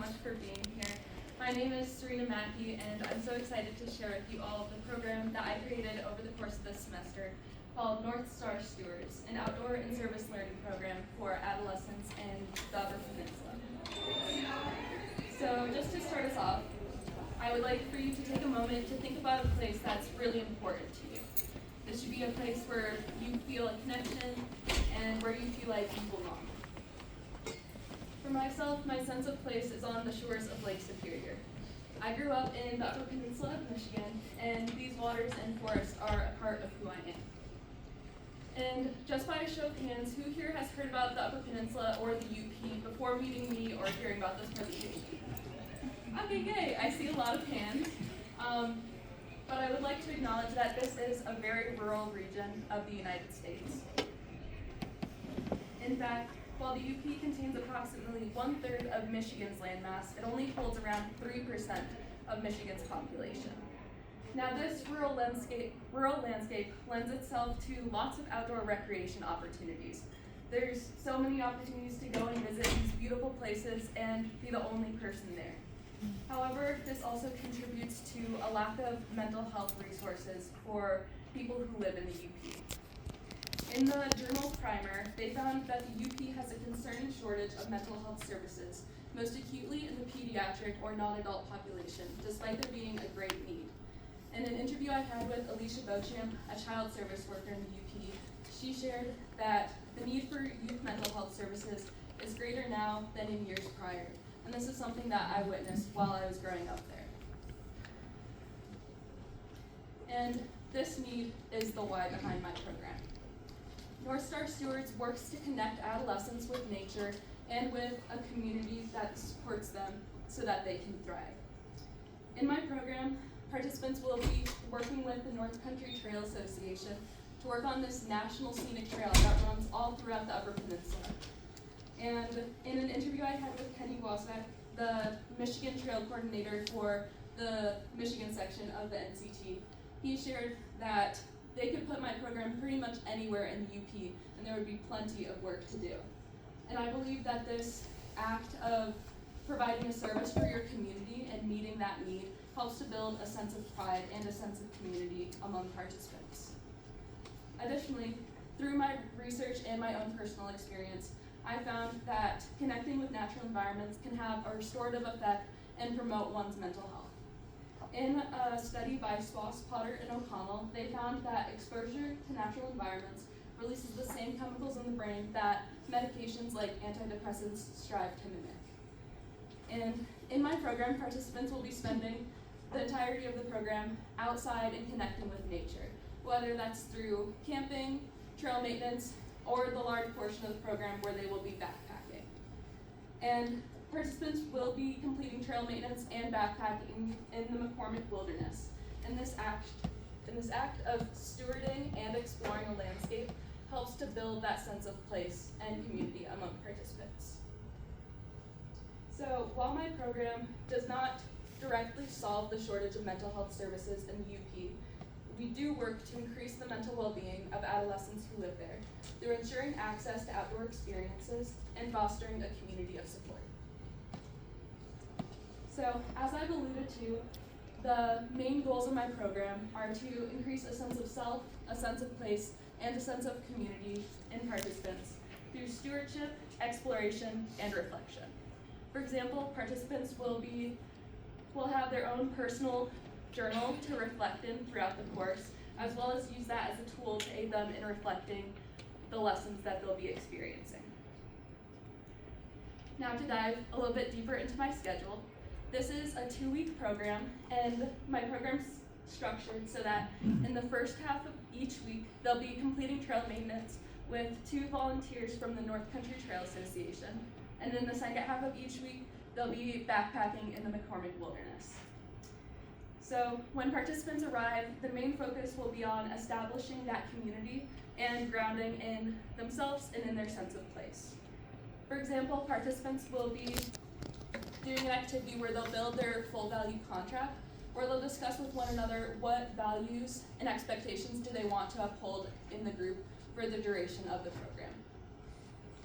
much for being here. My name is Serena Mackey, and I'm so excited to share with you all the program that I created over the course of this semester called North Star Stewards, an outdoor and service learning program for adolescents in the Upper Peninsula. So just to start us off, I would like for you to take a moment to think about a place that's really important to you. This should be a place where you feel a connection and where you feel like you belong. For myself, my sense of place is on the shores of Lake Superior. I grew up in the Upper Peninsula of Michigan, and these waters and forests are a part of who I am. And just by a show of hands, who here has heard about the Upper Peninsula or the UP before meeting me or hearing about this presentation? Okay, yay, I see a lot of hands. But I would like to acknowledge that this is a very rural region of the United States. In fact, while the UP contains approximately 1/3 of Michigan's landmass, it only holds around 3% of Michigan's population. Now this rural landscape lends itself to lots of outdoor recreation opportunities. There's so many opportunities to go and visit these beautiful places and be the only person there. However, this also contributes to a lack of mental health resources for people who live in the UP. In the journal Primer, they found that the UP has a concerning shortage of mental health services, most acutely in the pediatric or non-adult population, despite there being a great need. In an interview I had with Alicia Beauchamp, a child service worker in the UP, she shared that the need for youth mental health services is greater now than in years prior. And this is something that I witnessed while I was growing up there. And this need is the why behind my program. North Star Stewards works to connect adolescents with nature and with a community that supports them so that they can thrive. In my program, participants will be working with the North Country Trail Association to work on this national scenic trail that runs all throughout the Upper Peninsula. And in an interview I had with Kenny Wasek, the Michigan Trail Coordinator for the Michigan section of the NCT, he shared that they could put my program pretty much anywhere in the UP, and there would be plenty of work to do. And I believe that this act of providing a service for your community and meeting that need helps to build a sense of pride and a sense of community among participants. Additionally, through my research and my own personal experience, I found that connecting with natural environments can have a restorative effect and promote one's mental health. In a study by Swass, Potter, and O'Connell, they found that exposure to natural environments releases the same chemicals in the brain that medications like antidepressants strive to mimic. And in my program, participants will be spending the entirety of the program outside and connecting with nature, whether that's through camping, trail maintenance, or the large portion of the program where they will be backpacking. And participants will be completing trail maintenance and backpacking in the McCormick Wilderness. In this act of stewarding and exploring a landscape helps to build that sense of place and community among participants. So while my program does not directly solve the shortage of mental health services in the UP, we do work to increase the mental well-being of adolescents who live there through ensuring access to outdoor experiences and fostering a community of support. So, as I've alluded to, the main goals of my program are to increase a sense of self, a sense of place, and a sense of community in participants through stewardship, exploration, and reflection. For example, participants will have their own personal journal to reflect in throughout the course, as well as use that as a tool to aid them in reflecting the lessons that they'll be experiencing. Now to dive a little bit deeper into my schedule, this is a 2-week program, and my program's structured so that in the first half of each week, they'll be completing trail maintenance with 2 volunteers from the North Country Trail Association, and in the second half of each week, they'll be backpacking in the McCormick Wilderness. So when participants arrive, the main focus will be on establishing that community and grounding in themselves and in their sense of place. For example, participants will be doing an activity where they'll build their full value contract, where they'll discuss with one another what values and expectations do they want to uphold in the group for the duration of the program.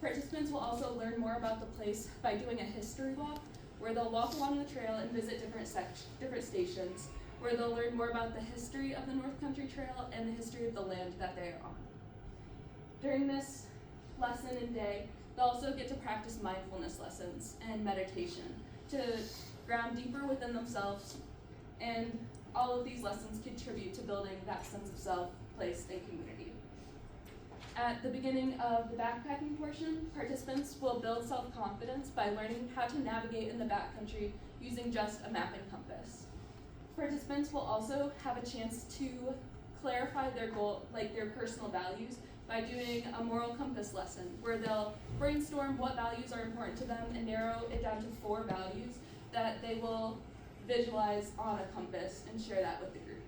Participants will also learn more about the place by doing a history walk, where they'll walk along the trail and visit different stations, where they'll learn more about the history of the North Country Trail and the history of the land that they are on. During this lesson and day, they'll also get to practice mindfulness lessons and meditation to ground deeper within themselves, and all of these lessons contribute to building that sense of self, place, and community. At the beginning of the backpacking portion, participants will build self-confidence by learning how to navigate in the backcountry using just a map and compass. Participants will also have a chance to clarify their goal, like their personal values, by doing a moral compass lesson, where they'll brainstorm what values are important to them and narrow it down to 4 values that they will visualize on a compass and share that with the group.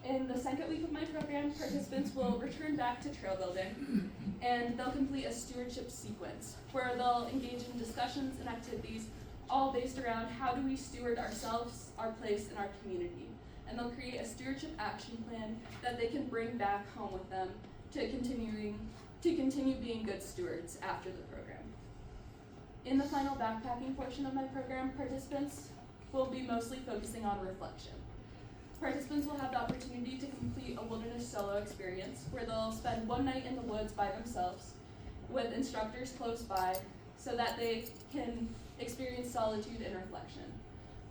In the second week of my program, participants will return back to trail building, and they'll complete a stewardship sequence, where they'll engage in discussions and activities all based around how do we steward ourselves, our place, and our community. And they'll create a stewardship action plan that they can bring back home with them to continue being good stewards after the program. In the final backpacking portion of my program, participants will be mostly focusing on reflection. Participants will have the opportunity to complete a wilderness solo experience, where they'll spend one night in the woods by themselves with instructors close by so that they can experience solitude and reflection.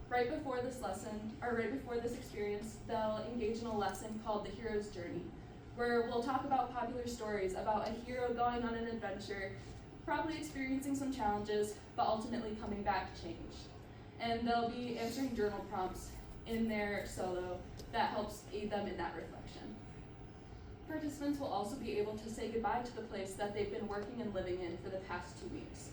Right before this experience, they'll engage in a lesson called The Hero's Journey, where we'll talk about popular stories about a hero going on an adventure, probably experiencing some challenges, but ultimately coming back changed. And they'll be answering journal prompts in their solo that helps aid them in that reflection. Participants will also be able to say goodbye to the place that they've been working and living in for the past 2 weeks.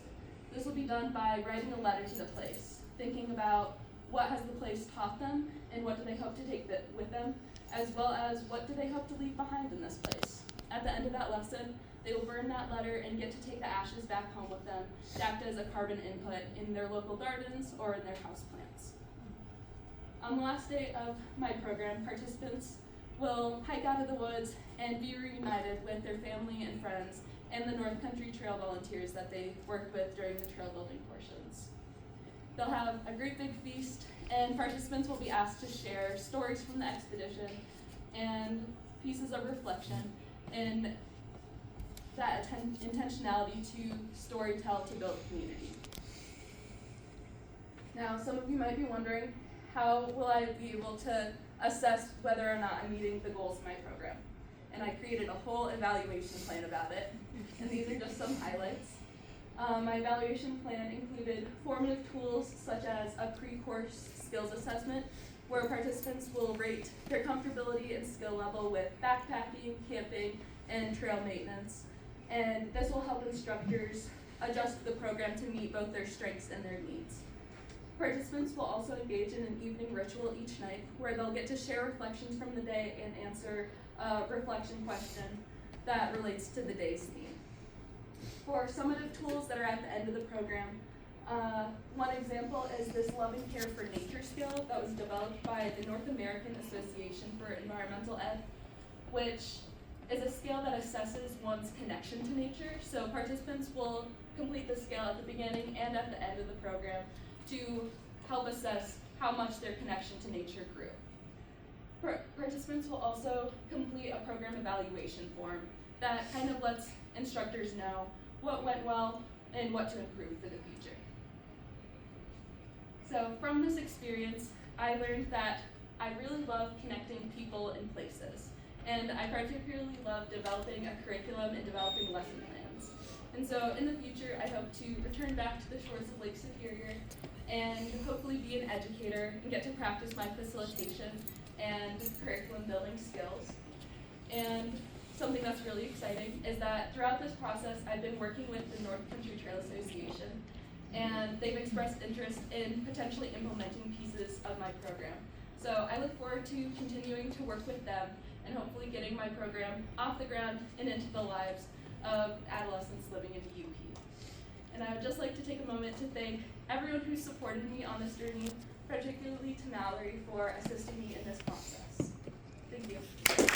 This will be done by writing a letter to the place, thinking about what has the place taught them and what do they hope to take with them, as well as what do they hope to leave behind in this place. At the end of that lesson, they will burn that letter and get to take the ashes back home with them to act as a carbon input in their local gardens or in their houseplants. On the last day of my program, participants will hike out of the woods and be reunited with their family and friends and the North Country Trail volunteers that they worked with during the trail building portions. They'll have a great big feast, and participants will be asked to share stories from the expedition and pieces of reflection and that intentionality to storytell to build community. Now, some of you might be wondering, how will I be able to assess whether or not I'm meeting the goals of my program? And I created a whole evaluation plan about it, and these are just some highlights. My evaluation plan included formative tools such as a pre-course skills assessment, where participants will rate their comfortability and skill level with backpacking, camping, and trail maintenance. And this will help instructors adjust the program to meet both their strengths and their needs. Participants will also engage in an evening ritual each night, where they'll get to share reflections from the day and answer a reflection question that relates to the day's theme. For summative tools that are at the end of the program, one example is this loving care for nature skill that was developed by the North American Association for Environmental Ed, which is a skill that assesses one's connection to nature. So participants will complete the scale at the beginning and at the end of the program to help assess how much their connection to nature grew. Participants will also complete a program evaluation form that kind of lets instructors know what went well and what to improve for the future. So from this experience, I learned that I really love connecting people and places. And I particularly love developing a curriculum and developing lesson plans. And so in the future, I hope to return back to the shores of Lake Superior and hopefully be an educator and get to practice my facilitation and curriculum building skills. And something that's really exciting is that throughout this process, I've been working with the North Country Trail Association, and they've expressed interest in potentially implementing pieces of my program. So I look forward to continuing to work with them and hopefully getting my program off the ground and into the lives of adolescents living in the UP. And I would just like to take a moment to thank everyone who supported me on this journey, particularly to Mallory for assisting me in this process. Thank you.